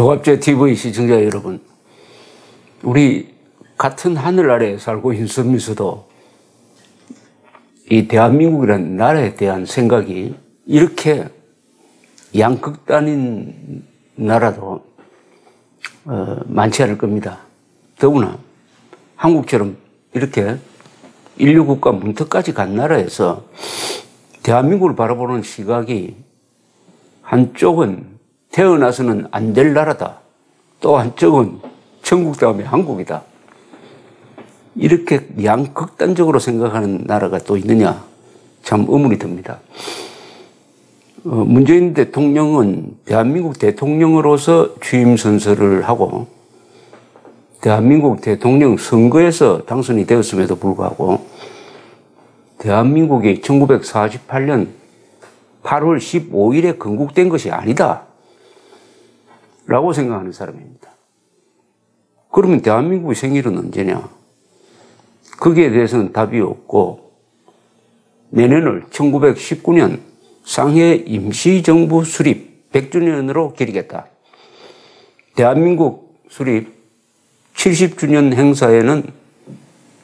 조갑제 TV 시청자 여러분, 우리 같은 하늘 아래 살고 있으면서도 이 대한민국이라는 나라에 대한 생각이 이렇게 양극단인 나라도 많지 않을 겁니다. 더구나 한국처럼 이렇게 인류국가 문턱까지 간 나라에서 대한민국을 바라보는 시각이 한쪽은 태어나서는 안 될 나라다, 또 한쪽은 천국 다음에 한국이다, 이렇게 양극단적으로 생각하는 나라가 또 있느냐, 참 의문이 듭니다. 문재인 대통령은 대한민국 대통령으로서 취임 선서를 하고 대한민국 대통령 선거에서 당선이 되었음에도 불구하고 대한민국이 1948년 8월 15일에 건국된 것이 아니다 라고 생각하는 사람입니다. 그러면 대한민국의 생일은 언제냐? 거기에 대해서는 답이 없고, 내년을 1919년 상해 임시정부 수립 100주년으로 기리겠다. 대한민국 수립 70주년 행사에는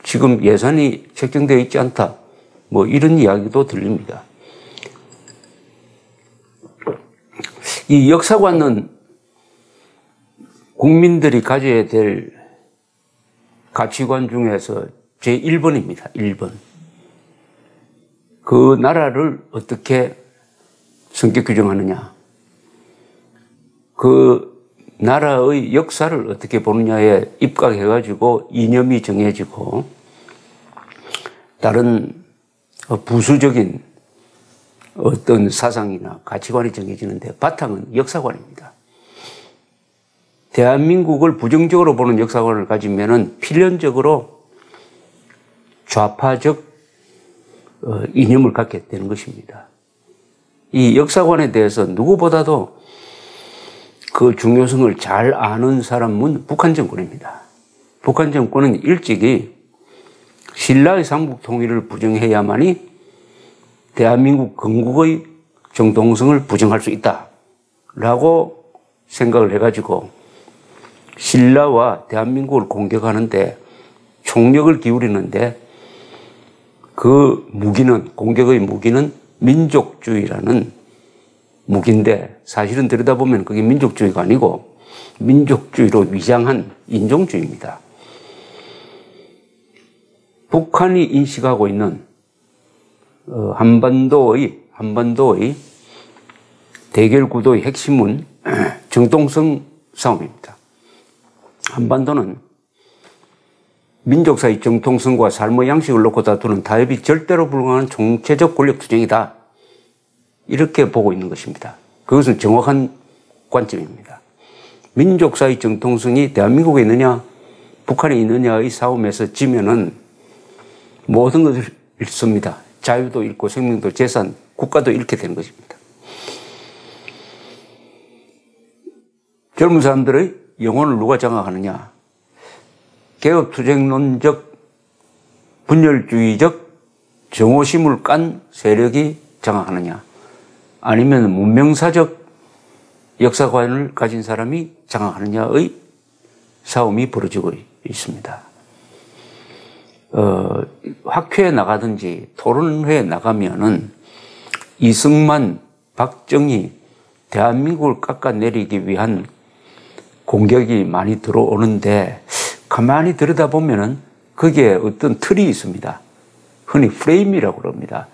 지금 예산이 책정되어 있지 않다, 뭐 이런 이야기도 들립니다. 이 역사관은 국민들이 가져야 될 가치관 중에서 제1번입니다. 1번. 그 나라를 어떻게 성격 규정하느냐, 그 나라의 역사를 어떻게 보느냐에 입각해가지고 이념이 정해지고 다른 부수적인 어떤 사상이나 가치관이 정해지는데 바탕은 역사관입니다. 대한민국을 부정적으로 보는 역사관을 가지면은 필연적으로 좌파적 이념을 갖게 되는 것입니다. 이 역사관에 대해서 누구보다도 그 중요성을 잘 아는 사람은 북한 정권입니다. 북한 정권은 일찍이 신라의 삼국 통일을 부정해야만이 대한민국 건국의 정통성을 부정할 수 있다라고 생각을 해가지고 신라와 대한민국을 공격하는데 총력을 기울이는데 그 무기는, 공격의 무기는 민족주의라는 무기인데 사실은 들여다보면 그게 민족주의가 아니고 민족주의로 위장한 인종주의입니다. 북한이 인식하고 있는 한반도의 대결 구도의 핵심은 정통성 싸움입니다. 한반도는 민족사의 정통성과 삶의 양식을 놓고 다투는 타협이 절대로 불가능한 총체적 권력 투쟁이다, 이렇게 보고 있는 것입니다. 그것은 정확한 관점입니다. 민족사의 정통성이 대한민국에 있느냐 북한에 있느냐의 싸움에서 지면은 모든 것을 잃습니다. 자유도 잃고 생명도, 재산, 국가도 잃게 되는 것입니다. 젊은 사람들의 영혼을 누가 장악하느냐? 개업투쟁론적, 분열주의적 정오심을 깐 세력이 장악하느냐? 아니면 문명사적 역사관을 가진 사람이 장악하느냐의 싸움이 벌어지고 있습니다. 학회에 나가든지 토론회에 나가면은 이승만, 박정희, 대한민국을 깎아내리기 위한 공격이 많이 들어오는데 가만히 들여다보면은 거기에 어떤 틀이 있습니다. 흔히 프레임이라고 그럽니다.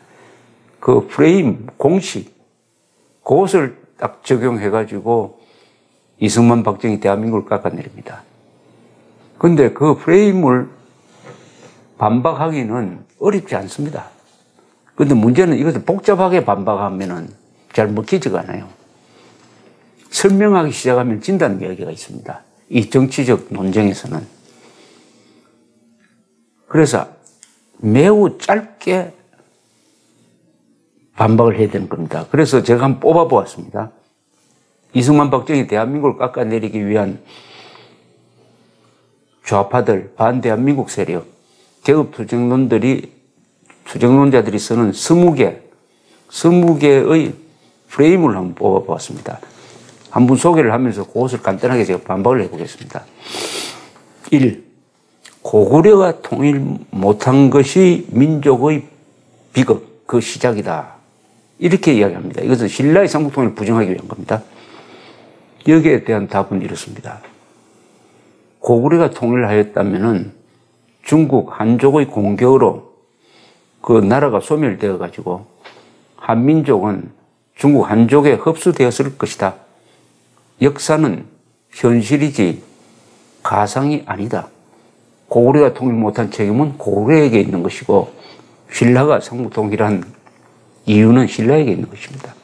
그 프레임, 공식, 그것을 딱 적용해가지고 이승만, 박정희, 대한민국을 깎아내립니다. 근데 그 프레임을 반박하기는 어렵지 않습니다. 근데 문제는 이것을 복잡하게 반박하면은 잘 먹히지가 않아요. 설명하기 시작하면 진다는 이야기가 있습니다. 이 정치적 논쟁에서는. 그래서 매우 짧게 반박을 해야 되는 겁니다. 그래서 제가 한번 뽑아보았습니다. 이승만, 박정희, 대한민국을 깎아내리기 위한 좌파들, 반대한민국 세력, 개업투쟁론자들이 쓰는 20개의 프레임을 한번 뽑아보았습니다. 한 분 소개를 하면서 그것을 간단하게 제가 반박을 해보겠습니다. 1. 고구려가 통일 못한 것이 민족의 비극, 그 시작이다. 이렇게 이야기합니다. 이것은 신라의 삼국통일을 부정하기 위한 겁니다. 여기에 대한 답은 이렇습니다. 고구려가 통일하였다면은 중국 한족의 공격으로 그 나라가 소멸되어 가지고 한민족은 중국 한족에 흡수되었을 것이다. 역사는 현실이지 가상이 아니다. 고구려가 통일 못한 책임은 고구려에게 있는 것이고 신라가 삼국통일한 이유는 신라에게 있는 것입니다.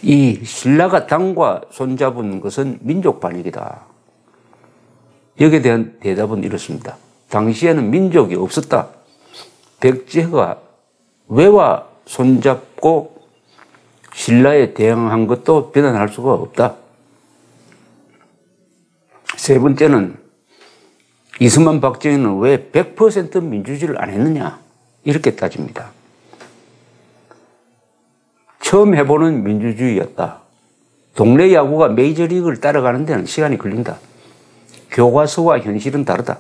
이 신라가 당과 손잡은 것은 민족 반역이다. 여기에 대한 대답은 이렇습니다. 당시에는 민족이 없었다. 백제가 외와 손잡고 신라에 대항한 것도 비난할 수가 없다. 세 번째는 이승만 박정희는 왜 100% 민주주의를 안 했느냐 이렇게 따집니다. 처음 해보는 민주주의였다. 동네 야구가 메이저리그를 따라가는 데는 시간이 걸린다. 교과서와 현실은 다르다.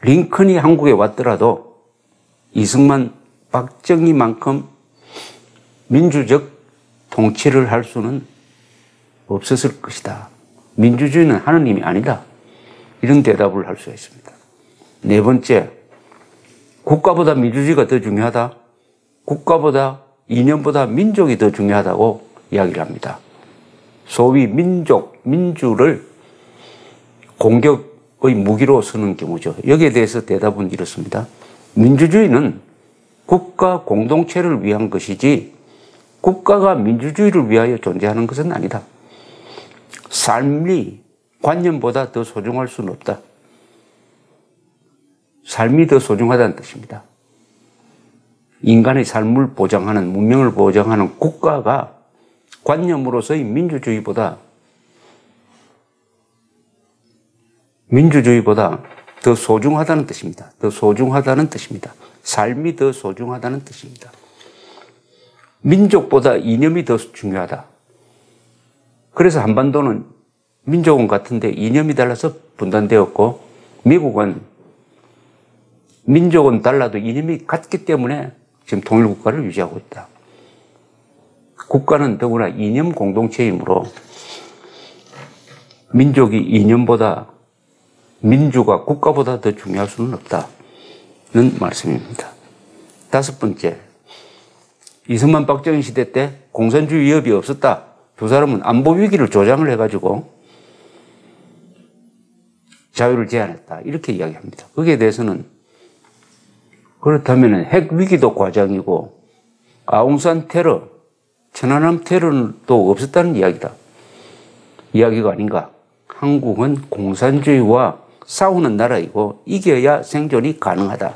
링컨이 한국에 왔더라도 이승만, 박정희만큼 민주적 통치를 할 수는 없었을 것이다. 민주주의는 하느님이 아니다. 이런 대답을 할 수가 있습니다. 네 번째, 국가보다 민주주의가 더 중요하다. 국가보다 이념보다 민족이 더 중요하다고 이야기를 합니다. 소위 민주를 공격의 무기로 쓰는 경우죠. 여기에 대해서 대답은 이렇습니다. 민주주의는 국가 공동체를 위한 것이지 국가가 민주주의를 위하여 존재하는 것은 아니다. 삶이 관념보다 더 소중할 수는 없다. 삶이 더 소중하다는 뜻입니다. 인간의 삶을 보장하는, 문명을 보장하는 국가가 관념으로서의 민주주의보다 더 소중하다는 뜻입니다. 더 소중하다는 뜻입니다. 삶이 더 소중하다는 뜻입니다. 민족보다 이념이 더 중요하다. 그래서 한반도는 민족은 같은데 이념이 달라서 분단되었고 미국은 민족은 달라도 이념이 같기 때문에 지금 통일국가를 유지하고 있다. 국가는 더구나 이념 공동체이므로 민족이 이념보다 민주가 국가보다 더 중요할 수는 없다는 말씀입니다. 다섯 번째, 이승만 박정희 시대 때 공산주의 위협이 없었다. 두 사람은 안보 위기를 조장을 해가지고 자유를 제한했다. 이렇게 이야기합니다. 거기에 대해서는 그렇다면 핵 위기도 과장이고 아웅산 테러, 천안함 테러도 없었다는 이야기가 아닌가. 한국은 공산주의와 싸우는 나라이고 이겨야 생존이 가능하다.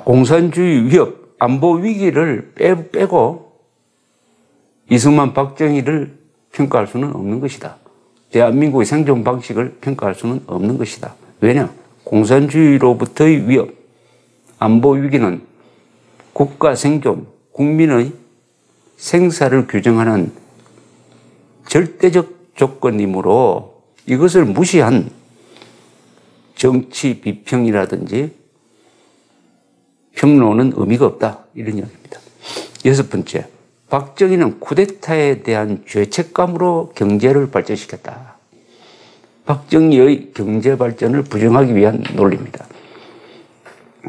공산주의 위협, 안보 위기를 빼고 이승만 박정희를 평가할 수는 없는 것이다. 대한민국의 생존 방식을 평가할 수는 없는 것이다. 왜냐? 공산주의로부터의 위협, 안보 위기는 국가 생존, 국민의 생사를 규정하는 절대적 조건이므로 이것을 무시한 정치 비평이라든지 평론은 의미가 없다. 이런 이야기입니다. 여섯 번째, 박정희는 쿠데타에 대한 죄책감으로 경제를 발전시켰다. 박정희의 경제 발전을 부정하기 위한 논리입니다.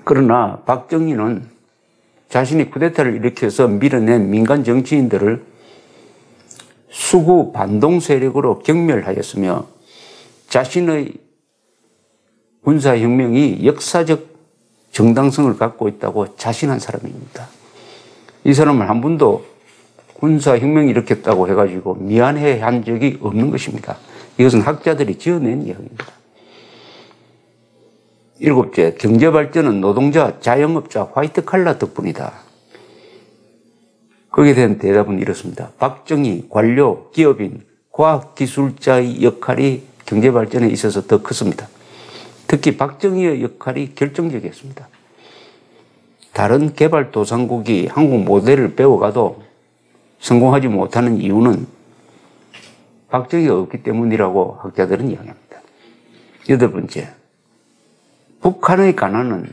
그러나 박정희는 자신이 쿠데타를 일으켜서 밀어낸 민간 정치인들을 수구 반동 세력으로 경멸하였으며 자신의 군사혁명이 역사적 정당성을 갖고 있다고 자신한 사람입니다. 이 사람은 한 번도 군사혁명을 일으켰다고 해가지고 미안해 한 적이 없는 것입니다. 이것은 학자들이 지어낸 이야기입니다. 일곱째, 경제발전은 노동자, 자영업자, 화이트칼라 덕분이다. 거기에 대한 대답은 이렇습니다. 박정희, 관료, 기업인, 과학기술자의 역할이 경제발전에 있어서 더 컸습니다. 특히 박정희의 역할이 결정적이었습니다. 다른 개발도상국이 한국 모델을 배워가도 성공하지 못하는 이유는 박정희가 없기 때문이라고 학자들은 이야기합니다. 여덟 번째, 북한의 가난은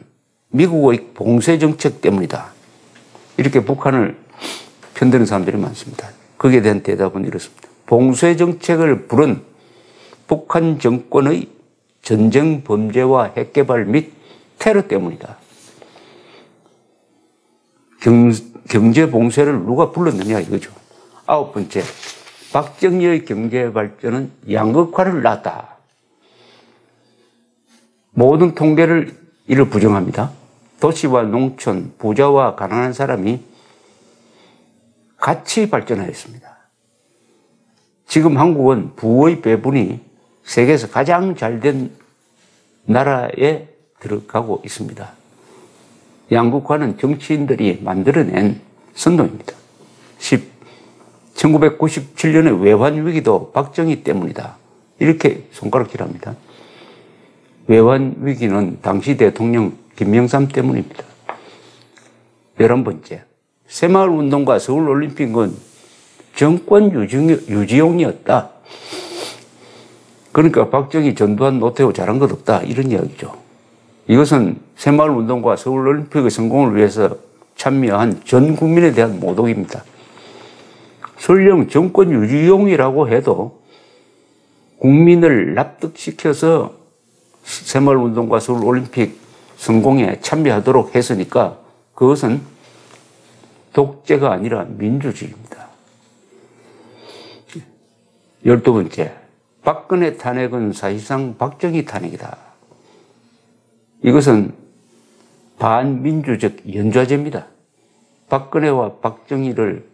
미국의 봉쇄 정책 때문이다. 이렇게 북한을 편드는 사람들이 많습니다. 거기에 대한 대답은 이렇습니다. 봉쇄 정책을 부른 북한 정권의 전쟁 범죄와 핵개발 및 테러 때문이다. 경제 봉쇄를 누가 불렀느냐 이거죠. 아홉 번째, 박정희의 경제 발전은 양극화를 낳았다. 모든 통계를 이를 부정합니다. 도시와 농촌, 부자와 가난한 사람이 같이 발전하였습니다. 지금 한국은 부의 배분이 세계에서 가장 잘된 나라에 들어가고 있습니다. 양극화는 정치인들이 만들어낸 선동입니다. 1997년의 외환위기도 박정희 때문이다. 이렇게 손가락질합니다. 외환위기는 당시 대통령 김영삼 때문입니다. 11번째, 새마을운동과 서울올림픽은 정권 유지용이었다. 그러니까 박정희, 전두환, 노태우 잘한 것 없다. 이런 이야기죠. 이것은 새마을운동과 서울올림픽의 성공을 위해서 참여한 전 국민에 대한 모독입니다. 설령 정권 유지용이라고 해도 국민을 납득시켜서 새마을운동과 서울올림픽 성공에 참여하도록 했으니까 그것은 독재가 아니라 민주주의입니다. 12번째, 박근혜 탄핵은 사실상 박정희 탄핵이다. 이것은 반민주적 연좌제입니다. 박근혜와 박정희를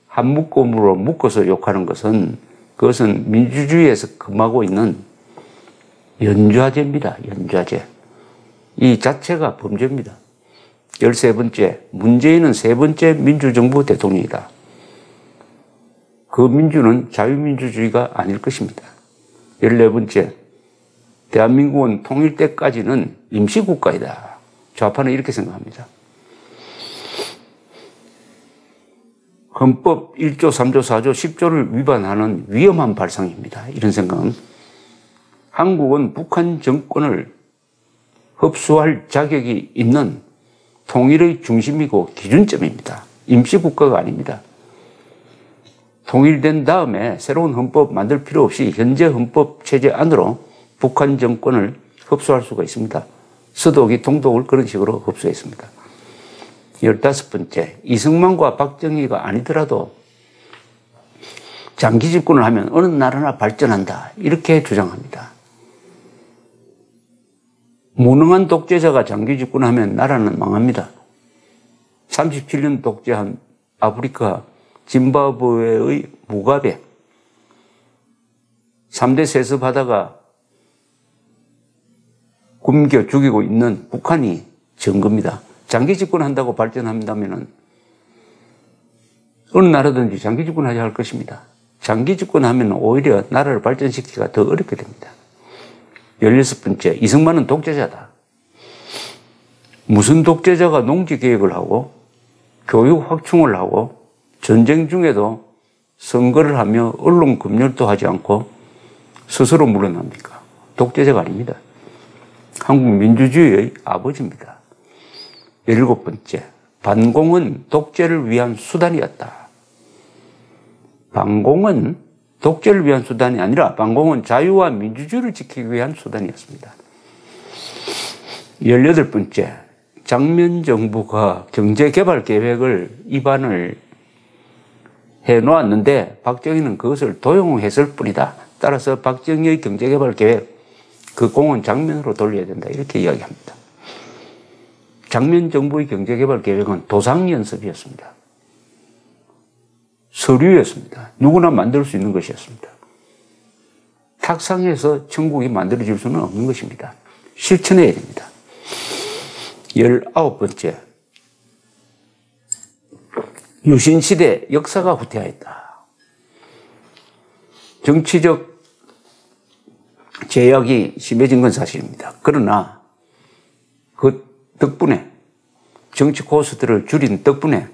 한 묶음으로 묶어서 욕하는 것은 그것은 민주주의에서 금하고 있는 연좌제입니다. 연좌제. 이 자체가 범죄입니다. 13번째, 문재인은 세 번째 민주정부 대통령이다. 그 민주는 자유민주주의가 아닐 것입니다. 14번째, 대한민국은 통일 때까지는 임시국가이다. 좌파는 이렇게 생각합니다. 헌법 1조, 3조, 4조, 10조를 위반하는 위험한 발상입니다. 이런 생각은 한국은 북한 정권을 흡수할 자격이 있는 통일의 중심이고 기준점입니다. 임시국가가 아닙니다. 통일된 다음에 새로운 헌법 만들 필요 없이 현재 헌법 체제 안으로 북한 정권을 흡수할 수가 있습니다. 서독이 동독을 그런 식으로 흡수했습니다. 15번째, 이승만과 박정희가 아니더라도 장기 집권을 하면 어느 나라나 발전한다. 이렇게 주장합니다. 무능한 독재자가 장기 집권하면 나라는 망합니다. 37년 독재한 아프리카 짐바브웨의 무가베, 3대 세습하다가 굶겨 죽이고 있는 북한이 증거입니다. 장기 집권한다고 발전한다면 어느 나라든지 장기 집권하지 할 것입니다. 장기 집권하면 오히려 나라를 발전시키기가 더 어렵게 됩니다. 16번째, 이승만은 독재자다. 무슨 독재자가 농지개혁을 하고 교육 확충을 하고 전쟁 중에도 선거를 하며 언론 검열도 하지 않고 스스로 물러납니까? 독재자가 아닙니다. 한국 민주주의의 아버지입니다. 17번째, 반공은 독재를 위한 수단이었다. 반공은 독재를 위한 수단이 아니라 반공은 자유와 민주주의를 지키기 위한 수단이었습니다. 18번째, 장면 정부가 경제개발 계획을 입안을 해놓았는데 박정희는 그것을 도용했을 뿐이다. 따라서 박정희의 경제개발 계획, 그 공은 장면으로 돌려야 된다. 이렇게 이야기합니다. 장면 정부의 경제개발 계획은 도상연습이었습니다. 서류였습니다. 누구나 만들 수 있는 것이었습니다. 탁상에서 천국이 만들어질 수는 없는 것입니다. 실천해야 됩니다. 19번째, 유신시대 역사가 후퇴하였다. 정치적 제약이 심해진 건 사실입니다. 그러나 그 덕분에 정치 코스트를 줄인 덕분에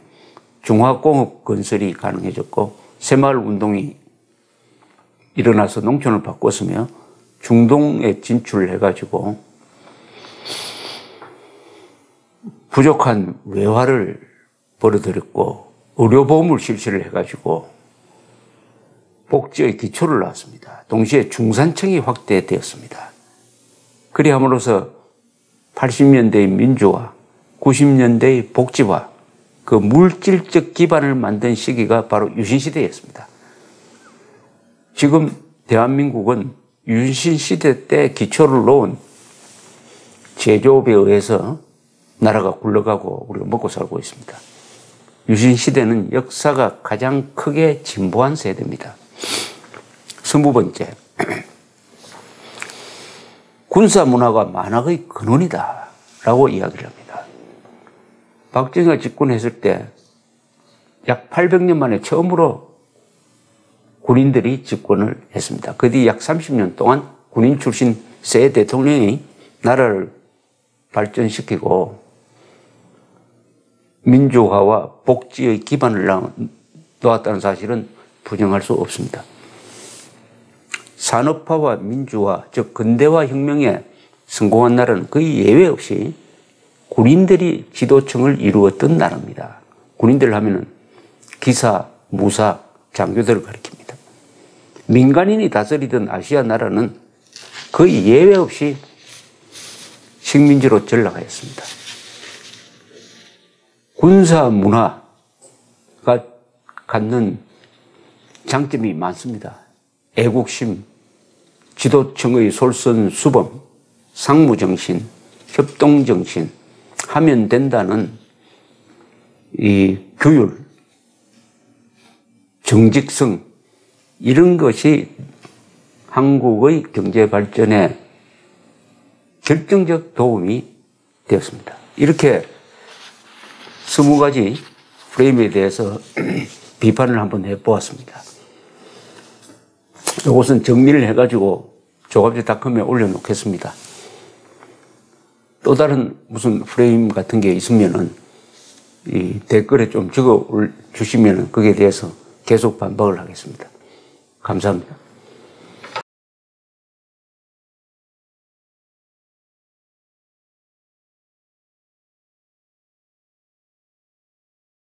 중화공업 건설이 가능해졌고 새마을 운동이 일어나서 농촌을 바꿨으며 중동에 진출을 해가지고 부족한 외화를 벌어들였고 의료보험을 실시를 해가지고 복지의 기초를 놨습니다. 동시에 중산층이 확대되었습니다. 그리함으로써 80년대의 민주화, 90년대의 복지화, 그 물질적 기반을 만든 시기가 바로 유신시대였습니다. 지금 대한민국은 유신시대 때 기초를 놓은 제조업에 의해서 나라가 굴러가고 우리가 먹고 살고 있습니다. 유신시대는 역사가 가장 크게 진보한 세대입니다. 20번째, 군사문화가 만학의 근원이다 라고 이야기를 합니다. 박정희가 집권했을 때 약 800년 만에 처음으로 군인들이 집권을 했습니다. 그 뒤 약 30년 동안 군인 출신 새 대통령이 나라를 발전시키고 민주화와 복지의 기반을 놓았다는 사실은 부정할 수 없습니다. 산업화와 민주화, 즉 근대화 혁명에 성공한 나라는 거의 예외 없이 군인들이 지도층을 이루었던 나라입니다. 군인들 하면은 기사, 무사, 장교들을 가리킵니다. 민간인이 다스리던 아시아 나라는 거의 예외 없이 식민지로 전락하였습니다. 군사 문화가 갖는 장점이 많습니다. 애국심, 지도층의 솔선수범, 상무정신, 협동정신, 하면 된다는 이 규율, 정직성, 이런 것이 한국의 경제 발전에 결정적 도움이 되었습니다. 이렇게 20가지 프레임에 대해서 비판을 한번 해보았습니다. 이것은 정리를 해가지고 조갑제닷컴에 올려놓겠습니다. 또 다른 무슨 프레임 같은 게 있으면은 이 댓글에 좀 적어 주시면은 거기에 대해서 계속 반박을 하겠습니다. 감사합니다.